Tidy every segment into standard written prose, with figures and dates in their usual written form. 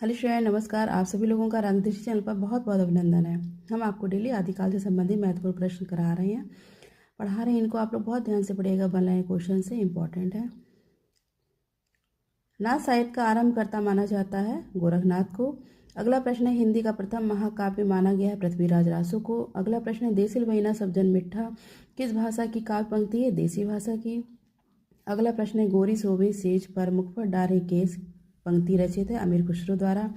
Hello student, नमस्कार। आप सभी लोगों का राजनीति चैनल पर बहुत बहुत अभिनंदन है। हम आपको डेली आदिकाल से संबंधित महत्वपूर्ण प्रश्न करा रहे हैं, पढ़ा रहे हैं। इनको आप लोग बहुत ध्यान से पढ़िएगा, बन रहे क्वेश्चन से इंपॉर्टेंट है। नाथ साहित्य का आरंभकर्ता माना जाता है गोरखनाथ को। अगला प्रश्न है, हिंदी का प्रथम महाकाव्य माना गया है पृथ्वीराज रासो को। अगला प्रश्न है, देसिल बहिना सब्जन मिट्ठा किस भाषा की काव्य पंक्ति है? देसी भाषा की। अगला प्रश्न है, गोरी शोभे सेज पर मुख पर डारे केस पंक्ति रचित है अमीर खुसरो द्वारा।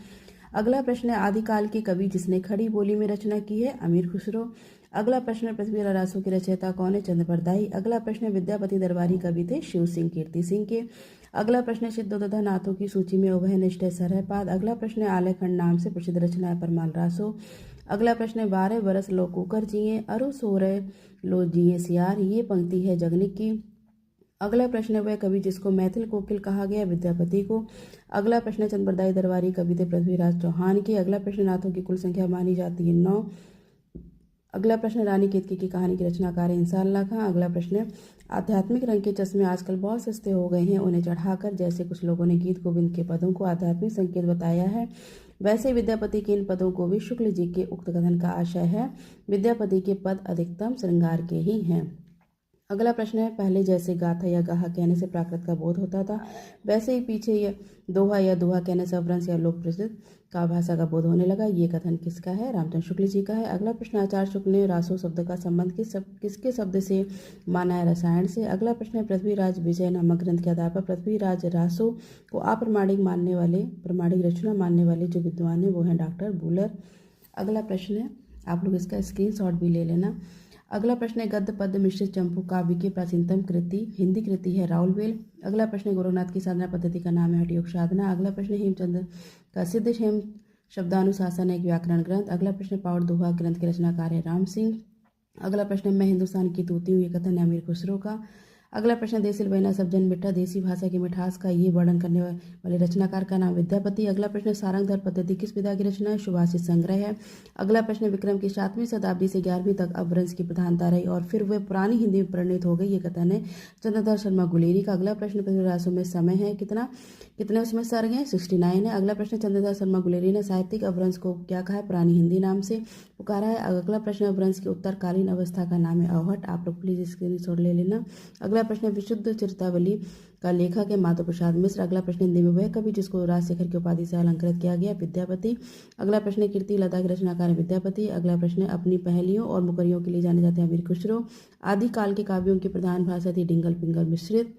अगला प्रश्न है, आदिकाल के कवि जिसने खड़ी बोली में रचना की है? अमीर खुसरो। अगला प्रश्न है, पृथ्वीराज रासो के रचयिता कौन है? चंद्रप्रदायी। अगला प्रश्न है, विद्यापति दरबारी कवि थे शिव सिंह कीर्ति सिंह के। अगला प्रश्न है, सिद्धोदत्ता नाथों की सूची में उभय निष्ठ सरहपाद। अगला प्रश्न है, आलेखंड नाम से प्रसिद्ध रचना है परमाल रासो। अगला प्रश्न है, 12 बरस लो कुकर जिए अरु सोरे लो जिए सियार, ये पंक्ति है जगनिक की। अगला प्रश्न है, वह कवि जिसको मैथिल कोकिल कहा गया? विद्यापति को। अगला प्रश्न है, चंद्रप्रदायी दरबारी कवि थे पृथ्वीराज चौहान के। अगला प्रश्न, नाथों की कुल संख्या मानी जाती है 9। अगला प्रश्न, रानी केतकी की कहानी की रचनाकार है इंसान अल्लाह खां। अगला प्रश्न है, आध्यात्मिक रंग के चश्मे आजकल बहुत सस्ते हो गए हैं, उन्हें चढ़ाकर जैसे कुछ लोगों ने गीत गोविंद के पदों को आध्यात्मिक संकेत बताया है, वैसे विद्यापति के इन पदों को भी शुक्ल जी के उक्त कथन का आशय है। विद्यापति के पद अधिकतम श्रृंगार के ही हैं। अगला प्रश्न है, पहले जैसे गाथा या गाहा कहने से प्राकृत का बोध होता था, वैसे ही पीछे यह दोहा या दुहा कहने से अपभ्रंश या लोक प्रसिद्ध का भाषा का बोध होने लगा। ये कथन किसका है? रामचंद्र शुक्ल जी का है। अगला प्रश्न, आचार्य शुक्ल ने रासो शब्द का संबंध किसके शब्द से माना है? रसायन से। अगला प्रश्न है, पृथ्वीराज विजय नामक ग्रंथ के आधार पर पृथ्वीराज रासो को प्रमाणिक रचना मानने वाले जो विद्वान है वो हैं डॉक्टर बुलर। अगला प्रश्न है, आप लोग इसका स्क्रीनशॉट भी ले लेना। अगला प्रश्न है, गद्य पद्य मिश्रित चंपू काव्य की प्राचीनतम कृति हिंदी कृति है राउलवेल। अगला प्रश्न है, गोरखनाथ की साधना पद्धति का नाम है हठ योग साधना। अगला प्रश्न है, हेमचंद्र का सिद्ध हेम शब्दानुशासन एक व्याकरण ग्रंथ। अगला प्रश्न, पावड़ दोहा ग्रंथ के रचनाकार है राम सिंह। अगला प्रश्न, मैं हिंदुस्तान की तूती हूँ, ये कथन है अमीर खुसरो का। अगला प्रश्न, देसिल बहिना सब्जन मिट्ठा देसी भाषा की मिठास का ये वर्णन करने वाले रचनाकार का नाम विद्यापति। अगला प्रश्न, सारंगधर पद्धति किस विधा की रचना है? सुभाषित संग्रह है। अगला प्रश्न, विक्रम की 7वीं शताब्दी से 11वीं तक अपभ्रंश की प्रधानता रही और फिर वह पुरानी हिंदी में परिणत हो गई, ये कथन है चंद्रधर शर्मा गुलेरी का। अगला प्रश्न, पृथ्वीराज में समय है कितने उसमें सर्ग हैं? 69 है। अगला प्रश्न, चंद्रधर शर्मा गुलेरी ने साहित्यिक अपभ्रंश को क्या कहा है? पुरानी हिंदी नाम से पुकारा है। अगला प्रश्न, अपभ्रंश की उत्तरकालीन अवस्था का नाम है अवहट। आप लोग प्लीज स्क्रीनशॉट ले लेना। अगला प्रश्न, विशुद्ध चरितावली का लेखक है माधव प्रसाद मिश्र। अगला प्रश्न, हिंदी में वह कवि जिसको राजशेखर की उपाधि से अलंकृत किया गया? विद्यापति। अगला प्रश्न, कीर्ति लता के रचनाकार है विद्यापति। अगला प्रश्न, अपनी पहेलियों और मुकरियों के लिए जाने जाते हैं अमीर खुसरो। आदिकाल के काव्यों की प्रधान भाषा थी डिंगल पिंगल मिश्रित।